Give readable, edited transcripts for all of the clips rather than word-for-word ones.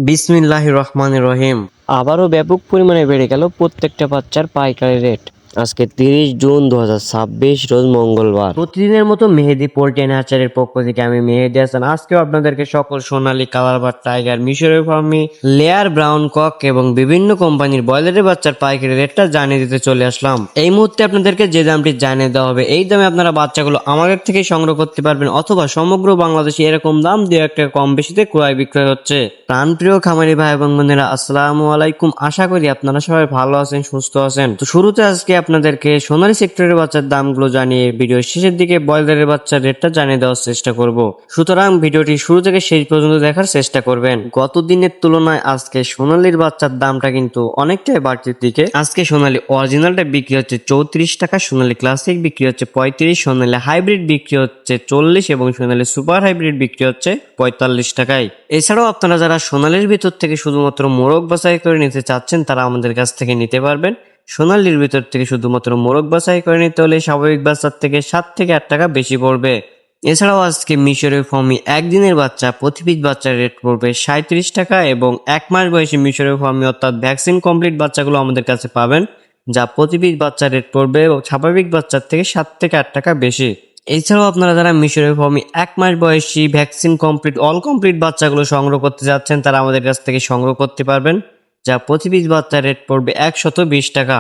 বিসমিল্লাহির রহমানির রহিম। আবারও ব্যাপক পরিমাণে বেড়ে গেল প্রত্যেকটা বাচ্চার পাইকারি রেট। আজকে 30 জুন 2026 রোজ মঙ্গলবার। প্রতিদিনের মতো মেহেদি পোল্ট্রি অ্যান্ড হ্যাচারির পক্ষ থেকে আমি মেহেদি হাসান আজকেও আপনাদেরকে সকল সোনালী কালার বা টাইগার মিশরের ফার্মি লেয়ার ব্রাউন কক এবং বিভিন্ন কোম্পানির ব্রয়লারের বাচ্চার পাইকারি রেটটা জানিয়ে দিতে চলে আসলাম। এই মুহূর্তে আপনাদেরকে যে দামটি জানিয়ে দেওয়া হবে এই দামে আপনারা বাচ্চাগুলো আমাদের থেকে সংগ্রহ করতে পারবেন, অথবা সমগ্র বাংলাদেশে এরকম দাম 2-1 টাকা কম বেশিতে ক্রয় বিক্রয় হচ্ছে। প্রাণপ্রিয় খামারি ভাই এবং বোনেরা, আসসালামু আলাইকুম। আশা করি আপনারা সবাই ভালো আছেন, সুস্থ আছেন। তো শুরুতে আজকে আপনাদেরকে সোনালী সেক্টরের বাচ্চার দামগুলো জানিয়ে ভিডিওর শেষের দিকে ব্রয়লারের বাচ্চার রেটটা জানিয়ে দেওয়ার চেষ্টা করব। সুতরাং ভিডিওটি শুরু থেকে শেষ পর্যন্ত দেখার চেষ্টা করবেন। গত দিনের তুলনায় আজকে সোনালীর বাচ্চার দামটা কিন্তু অনেকটাই বাড়তির দিকে। আজকে সোনালী অরিজিনালটা বিক্রি হচ্ছে 34 টাকা, সোনালী ক্লাসিক বিক্রি হচ্ছে 35, সোনালী হাইব্রিড বিক্রি হচ্ছে 40 এবং সোনালী সুপার হাইব্রিড বিক্রি হচ্ছে 45 টাকায়। এছাড়াও আপনারা যারা সোনালীর ভিতর থেকে শুধুমাত্র মোরগ বাছাই করে নিতে চাচ্ছেন তারা আমাদের কাছ থেকে নিতে পারবেন। সোনালীর ভিতর থেকে শুধুমাত্র মোরগ বাছাই করে নিতে হলে স্বাভাবিক বাচ্চার থেকে 7 থেকে 8 টাকা বেশি পড়বে। এছাড়াও আজকে মিশরের ফার্মি একদিনের বাচ্চা প্রতি পিস বাচ্চার রেট পড়বে 37 টাকা এবং 1 মাস বয়সী মিশরের ফার্মি অর্থাৎ ভ্যাকসিন কমপ্লিট বাচ্চাগুলো আমাদের কাছে পাবেন, যা প্রতি পিস বাচ্চার রেট পড়বে স্বাভাবিক বাচ্চার থেকে 7 থেকে 8 টাকা বেশি। এছাড়াও আপনারা যারা মিশরের ফার্মি 1 মাস বয়সী ভ্যাকসিন কমপ্লিট অল কমপ্লিট বাচ্চাগুলো সংগ্রহ করতে যাচ্ছেন তারা আমাদের কাছ থেকে সংগ্রহ করতে পারবেন, যা প্রতি পিস বাচ্চার রেট পড়বে 120 টাকা।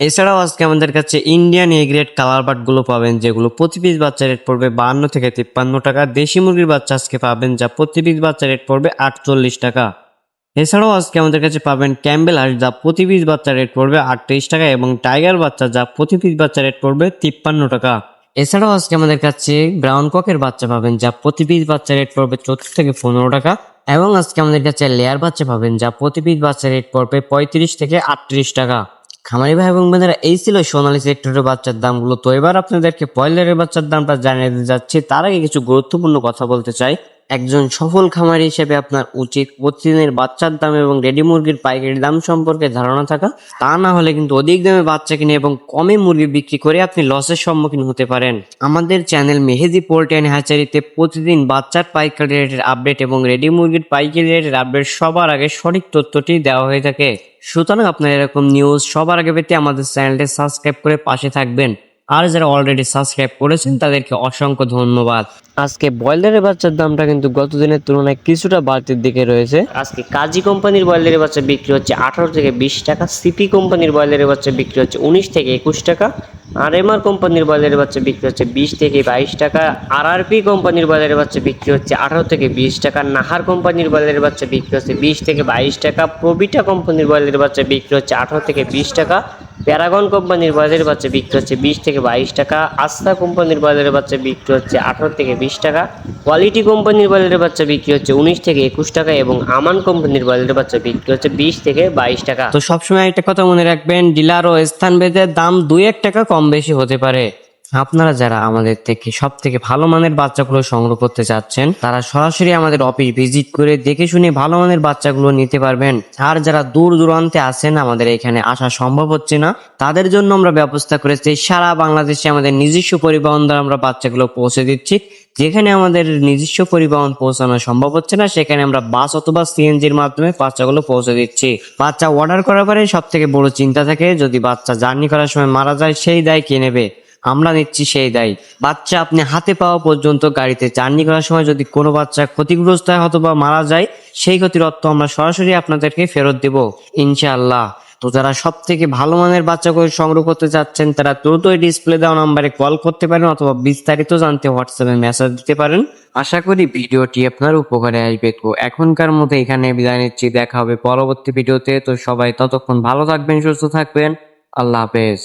এছাড়াও আজকে আমাদের কাছে Indian A grade colour but গুলো পাবেন, যেগুলো প্রতি পিস বাচ্চা রেট পড়বে 52 থেকে 53 টাকা। দেশি মুরগির বাচ্চা আজকে পাবেন, যা প্রতি পিস বাচ্চা রেট পড়বে 48 টাকা। এছাড়াও আজকে আমাদের কাছে পাবেন ক্যাম্বেল হাঁস, যা প্রতি পিস বাচ্চা রেট পড়বে 38 টাকা এবং টাইগার বাচ্চা যা প্রতি পিস বাচ্চা রেট পড়বে 53 টাকা। এছাড়াও আজকে আমাদের কাছে ব্রাউন ককের বাচ্চা পাবেন, যা প্রতি পিস বাচ্চা রেট পড়বে 34 থেকে 15 টাকা এবং আজকে আমাদের কাছে লেয়ার বাচ্চা পাবেন, যা প্রতি পিস বাচ্চা রেট পড়বে 35 থেকে 38 টাকা। খামারি ভাই এবং বোনেরা, এই ছিল সোনালী সেক্টরের বাচ্চার দামগুলো। তো এবার আপনাদেরকে ব্রয়লারের বাচ্চার দামটা জানিয়ে দিতে যাচ্ছি। তার আগে কিছু গুরুত্বপূর্ণ কথা বলতে চাই। একজন সফল খামারি হিসেবে আপনার উচিত প্রতিদিনের বাচ্চার দাম এবং রেডি মুরগির পাইকারি দাম সম্পর্কে ধারণা থাকা। তা না হলে কিন্তু অধিক দামে বাচ্চা কিনে এবং কমে মুরগি বিক্রি করে আপনি লসের সম্মুখীন হতে পারেন। আমাদের চ্যানেল মেহেদি পোল্ট্রি অ্যান্ড হ্যাচারিতে প্রতিদিন বাচ্চার পাইকারি রেটের আপডেট এবং রেডি মুরগির পাইকারি রেটের আপডেট সবার আগে সঠিক তথ্যটি দেওয়া হয়ে থাকে। সুতরাং আপনার এরকম নিউজ সবার আগে পেতে আমাদের চ্যানেলটি সাবস্ক্রাইব করে পাশে থাকবেন। আর যারা অলরেডি সাবস্ক্রাইব করেছেন তাদেরকে অসংখ্য ধন্যবাদ। আজকে ব্রয়লারের বাচ্চার দামটা কিন্তু গত দিনের তুলনায় কিছুটা বাড়তির দিকে রয়েছে। আজকে কাজী কোম্পানির ব্রয়লারের বাচ্চা বিক্রি হচ্ছে 18 থেকে 20 টাকা, সিপি কোম্পানির ব্রয়লারের বাচ্চা বিক্রি হচ্ছে 19 থেকে 21 টাকা, আর এমআর কোম্পানির ব্রয়লারের বাচ্চা বিক্রি হচ্ছে 20 থেকে 22 টাকা, আরআরপি কোম্পানির ব্রয়লারের বাচ্চা বিক্রি হচ্ছে 18 থেকে 20 টাকা, নাহার কোম্পানির ব্রয়লারের বাচ্চা বিক্রি হচ্ছে 20 থেকে 22 টাকা, প্রবিটা কোম্পানির ব্রয়লারের বাচ্চা বিক্রি হচ্ছে 18 থেকে 20 টাকা, প্যারাগন কোম্পানির ব্রয়লারের বাচ্চা বিক্রি হচ্ছে 20 থেকে 22 টাকা, আস্থা কোম্পানির ব্রয়লারের বাচ্চা বিক্রি হচ্ছে 18 থেকে 20 টাকা, কোয়ালিটি কোম্পানির ব্রয়লারের বাচ্চা বিক্রি হচ্ছে 19 থেকে 21 টাকা এবং আমান কোম্পানির ব্রয়লারের বাচ্চা বিক্রি হচ্ছে 20 থেকে 22 টাকা। তো সবসময় একটা কথা মনে রাখবেন, ডিলার ও স্থান ভেদে দাম 2-1 টাকা কম বেশি হতে পারে। আপনারা যারা আমাদের থেকে সব থেকে ভালো মানের বাচ্চাগুলো সংগ্রহ করতে চাচ্ছেন তারা সরাসরি আমাদের অফিস ভিজিট করে দেখে শুনে ভালো মানের বাচ্চাগুলো নিতে পারবেন। আর যারা দূর দূরান্তে আছেন, আমাদের এখানে আসা সম্ভব হচ্ছে না, তাদের জন্য আমরা ব্যবস্থা করেছি সারা বাংলাদেশে আমাদের নিজস্ব পরিবহন দ্বারা আমরা বাচ্চাগুলো পৌঁছে দিচ্ছি। যেখানে আমাদের নিজস্ব পরিবহন পৌঁছানো সম্ভব হচ্ছে না সেখানে আমরা বাস অথবা সিএনজির মাধ্যমে বাচ্চাগুলো পৌঁছে দিচ্ছি। বাচ্চা অর্ডার করার পরে সব থেকে বড় চিন্তা থাকে, যদি বাচ্চা জার্নি করার সময় মারা যায় সেই দায় কে নেবে? আমরা নিচ্ছি সেই দায়। বাচ্চা আপনি হাতে পাওয়া পর্যন্ত গাড়িতে জার্নি করার সময় যদি কোনো বাচ্চা ক্ষতিগ্রস্ত হয় অথবা মারা যায়, সেই ক্ষতির অর্থ আমরা সরাসরি আপনাদেরকে ফেরত দেব ইনশাআল্লাহ। তো যারা সব থেকে ভালো মানের বাচ্চাগুলো সংগ্রহ করতে চাচ্ছেন তারা দ্রুতই ডিসপ্লে দেওয়া নাম্বারে কল করতে পারেন অথবা বিস্তারিত জানতে হোয়াটসঅ্যাপে মেসেজ দিতে পারেন। আশা করি ভিডিওটি আপনার উপকারে আসবে। তো এখনকার মতো এখানে বিদায় নিচ্ছি, দেখা হবে পরবর্তী ভিডিওতে। তো সবাই ততক্ষণ ভালো থাকবেন, সুস্থ থাকবেন, আল্লাহ হাফেজ।